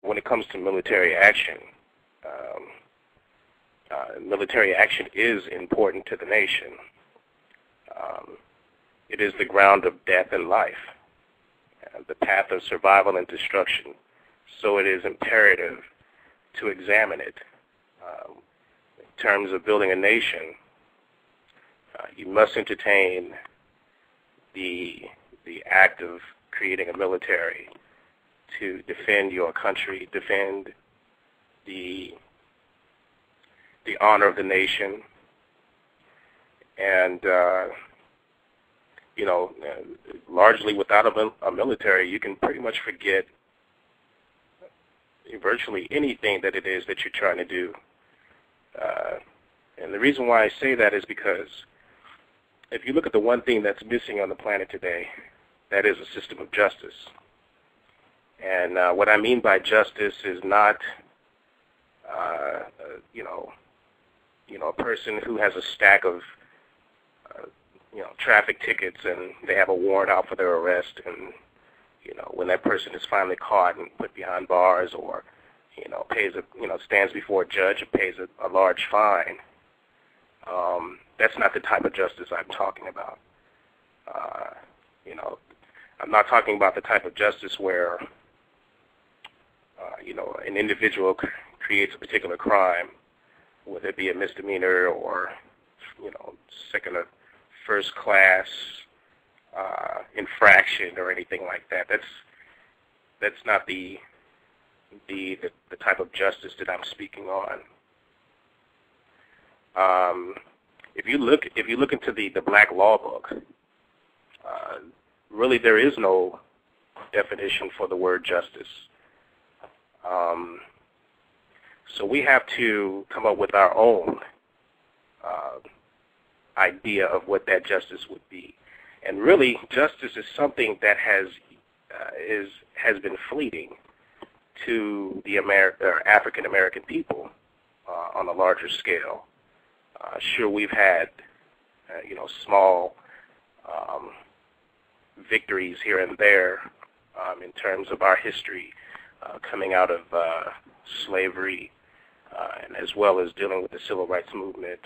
when it comes to military action is important to the nation. It is the ground of death and life, the path of survival and destruction. So it is imperative to examine it. In terms of building a nation, you must entertain the act of creating a military to defend your country, defend the honor of the nation, and largely without a military, you can pretty much forget virtually anything that it is that you're trying to do. And the reason why I say that is because if you look at the one thing that's missing on the planet today, that is a system of justice. And what I mean by justice is not, a person who has a stack of, traffic tickets and they have a warrant out for their arrest, and when that person is finally caught and put behind bars, or pays stands before a judge and pays a large fine. That's not the type of justice I'm talking about. I'm not talking about the type of justice where an individual creates a particular crime, whether it be a misdemeanor or second or first class infraction or anything like that. That's not the type of justice that I'm speaking on. If you look into the Black Law Book, really there is no definition for the word justice. So we have to come up with our own idea of what that justice would be. And really, justice is something that has been fleeting to the African American people on a larger scale. Sure, we've had small victories here and there in terms of our history coming out of slavery, and as well as dealing with the civil rights movement,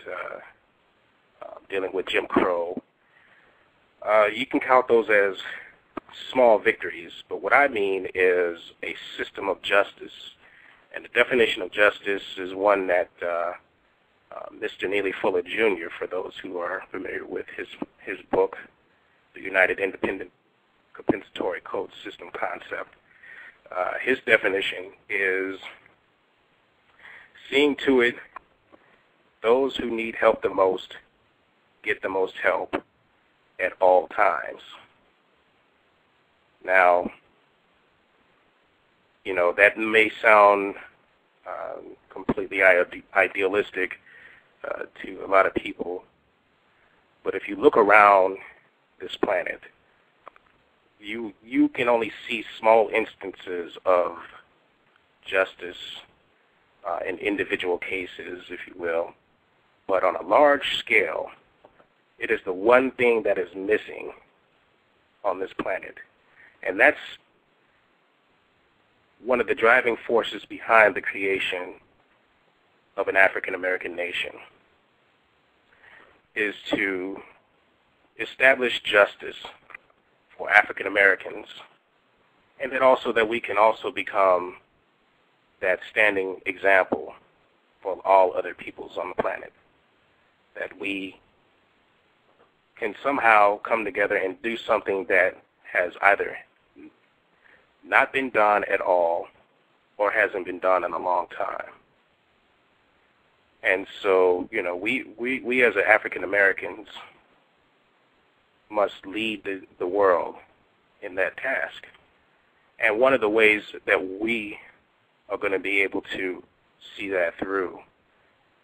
dealing with Jim Crow. You can count those as small victories, but what I mean is a system of justice. And the definition of justice is one that Mr. Neely Fuller Jr., for those who are familiar with his book, The United Independent Compensatory Code System Concept, his definition is seeing to it those who need help the most get the most help at all times. Now, that may sound completely idealistic to a lot of people, but if you look around this planet, you can only see small instances of justice in individual cases, if you will, but on a large scale, it is the one thing that is missing on this planet. And that's one of the driving forces behind the creation of an African American nation, is to establish justice for African Americans, and then also that we can also become that standing example for all other peoples on the planet, that we can somehow come together and do something that has either not been done at all or hasn't been done in a long time. And so, we as African Americans must lead the world in that task. And one of the ways that we are going to be able to see that through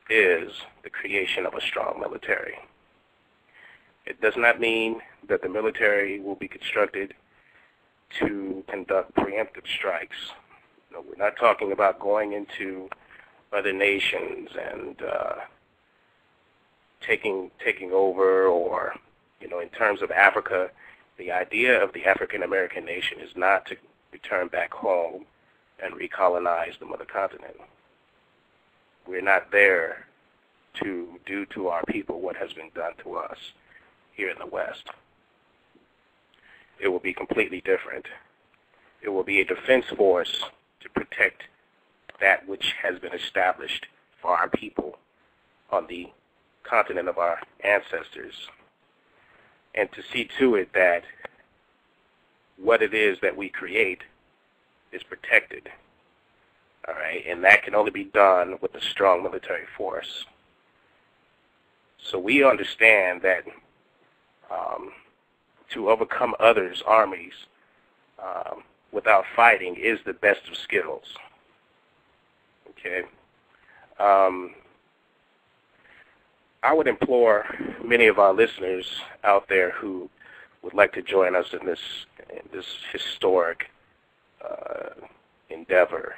is the creation of a strong military. It does not mean that the military will be constructed to conduct preemptive strikes. No, we're not talking about going into other nations and taking over, or, in terms of Africa, the idea of the African American nation is not to return back home and recolonize the mother continent. We're not there to do to our people what has been done to us here in the West. It will be completely different. It will be a defense force to protect that which has been established for our people on the continent of our ancestors, and to see to it that what it is that we create is protected. All right, and that can only be done with a strong military force. So we understand that to overcome others' armies without fighting is the best of skills. Okay. I would implore many of our listeners out there who would like to join us in this historic endeavor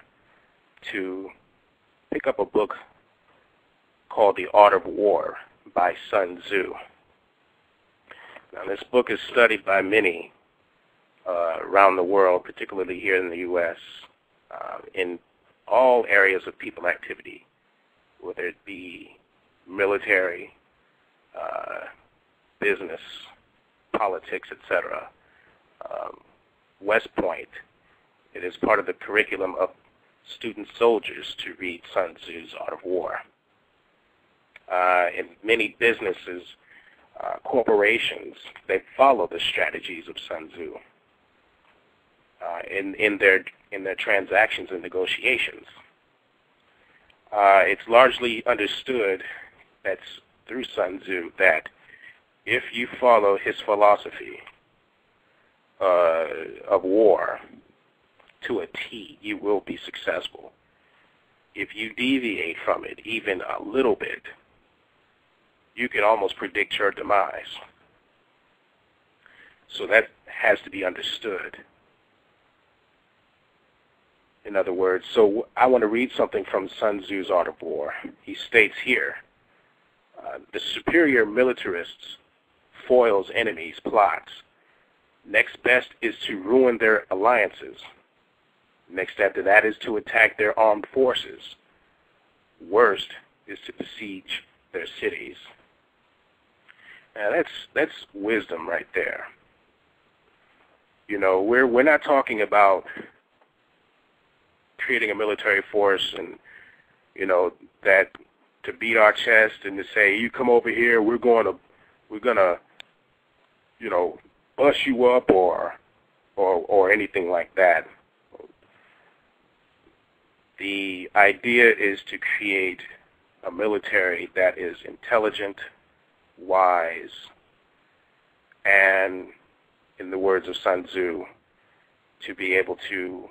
to pick up a book called The Art of War by Sun Tzu. Now, this book is studied by many around the world, particularly here in the U.S., in all areas of people activity, whether it be military, business, politics, etc. West Point, it is part of the curriculum of student soldiers to read Sun Tzu's Art of War. In many businesses, corporations, they follow the strategies of Sun Tzu in their transactions and negotiations. It's largely understood that's through Sun Tzu that if you follow his philosophy of war to a T, you will be successful. If you deviate from it even a little bit, you can almost predict your demise. So that has to be understood. In other words, so I want to read something from Sun Tzu's Art of War. He states here, the superior militarist foils enemies' plots. Next best is to ruin their alliances. Next after that is to attack their armed forces. Worst is to besiege their cities. Now that's wisdom right there. You know, we're not talking about creating a military force and, you know, that to beat our chest and to say, you come over here, we're gonna, you know, bust you up or anything like that. The idea is to create a military that is intelligent, wise, and, in the words of Sun Tzu, to be able to,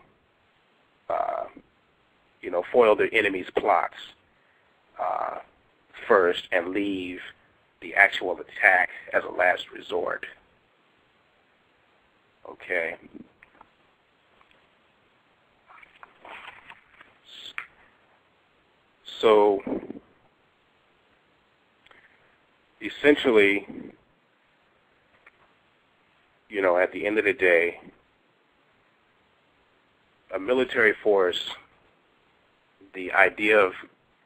you know, foil the enemy's plots first and leave the actual attack as a last resort. Okay. So, essentially, you know, at the end of the day, a military force, the idea of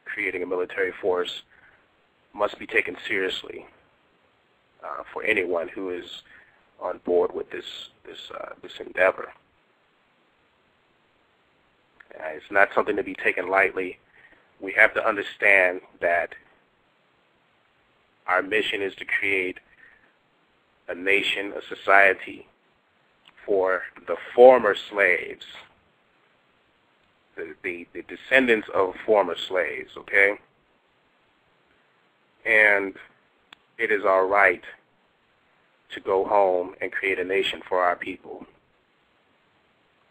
creating a military force must be taken seriously for anyone who is on board with this endeavor. It's not something to be taken lightly. We have to understand that our mission is to create a nation, a society for the former slaves, the descendants of former slaves, okay? And it is our right to go home and create a nation for our people.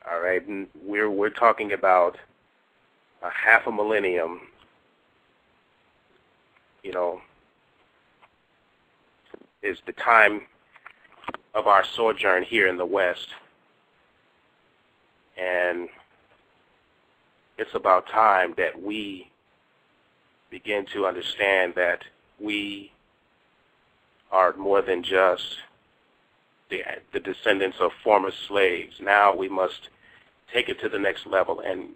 All right, and we're talking about a half a millennium, you know, is the time of our sojourn here in the West. And it's about time that we begin to understand that we are more than just the descendants of former slaves. Now we must take it to the next level and